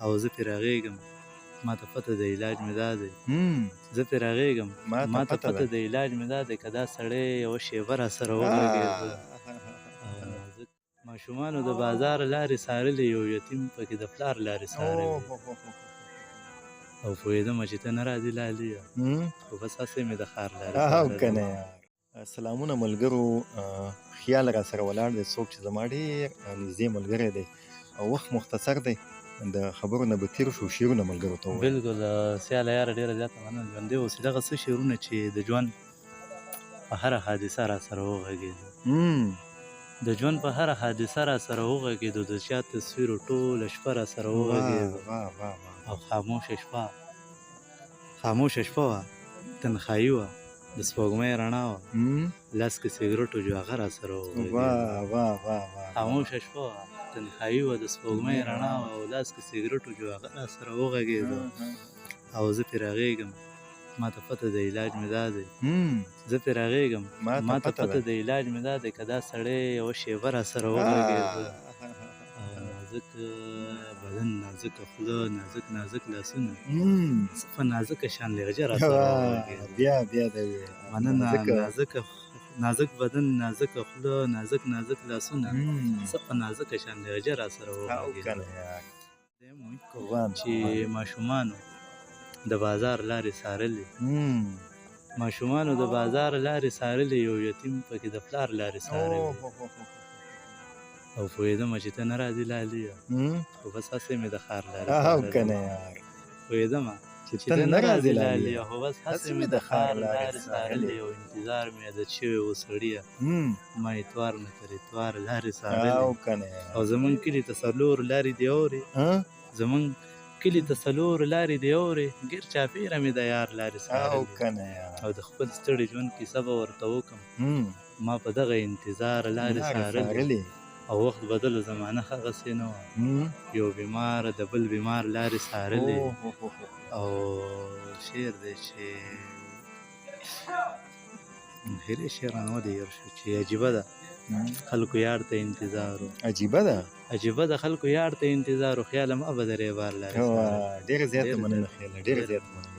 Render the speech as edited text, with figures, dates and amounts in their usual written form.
او زه پرې رغېږم، ما ته پته د علاج مې دا دی. هم، زه پرې رغېږم، ما ما ته ته پته پته ده. د علاج مې دا دی که دا سړی یوه شېبه راسره وغږېده. نازک ماشومانو د بازار لارې څارلې، یو یتیم پکې د پلار لارې څارلې. او پوهېدمه چې ته نه راځې لاليه، خو بس هسې مې د ښار لارې او څارلې. کنه یار. سلامونه ملګرو. خیال را سره ولاړ دی څوک چې زما ډېر نږدې ملګری دی او وخت مختصر دی، د خبرو نه به تېر شو، شعرونه ملګرو ته ووایو. بلکل سیاله یاره ډېره زیاته مننه. ژوندی اوسې. دغه څه شعرونه چې د ژوند په هره حادثه را سره وغږېدو، د ژوند په هره حادثه را سره وغږېدو، د چا تصویرو ټوله شپه را سره وغږېدو. او خاموشه شپه وه، تنهایي وه، د سپوږمۍ رڼا وه، لاس کې سګرټو جو هغه را سره وغږېدو. خاموشه شپه وه، تنهایي وه، د سپوږمۍ رڼا وه، او لاس کې سګرټو جو هغه را سره وغږېدو. او زه پرې رغېږم، ما ته پته د علاج مې دا دی. زه پرې رغېږم، ما ته پته د علاج مې دا دی که دا سړی یوه شېبه را سره وغږېده. نازک بدن، نازکه خوله، نازک نازک لاسونه، څه په نازکه شان لهجه را سره وغږېده. بیا مننه. نازک بدن، نازکه خوله، نازک نازک لاسونه، څه په نازکه شان لهجه را سره وغږېده. چې ماشومانو د بازار لارې څارلې، ماشومانو د بازار لارې څارلې، یو یتیم پکې د پلار لارې څارلې. او پوهېدمه چې ته نه راځې لاليه، خو بس هسې مې د ښار لارې څارلې. پوهېدمه چې ته نه راځې لاليه، خو بس هسې مې د ښار لارې څارلې. او انتظار مې عادت شوی و سړیه، ما اتوار نه تر اتوار لارې څارلې. او زمونږ کلي ته څلور لارې دي اورې، زمونږ کلي ته څلور لارې دي اورې، ګیر چاپېره مې د یار لارې څارلې. او د خپل ستړي ژوند کیسه به ورته وکم، ما په دغه انتظار لارې څارلې. او وخت بدل زمانه هغسې نه وه، یو بیمار د بل بیمار لارې څارلې. او شعر دی چې هېرې شعر نه ودې هېر شو، چې عجیبه ده خلکو یار ته انتظار و. عجیبه ده خلکو یار ته انتظار و، خیاله مه به د ریبار لارې څارلې. ډېره زیاته مننه خیاله، ډېره زیاته مننه.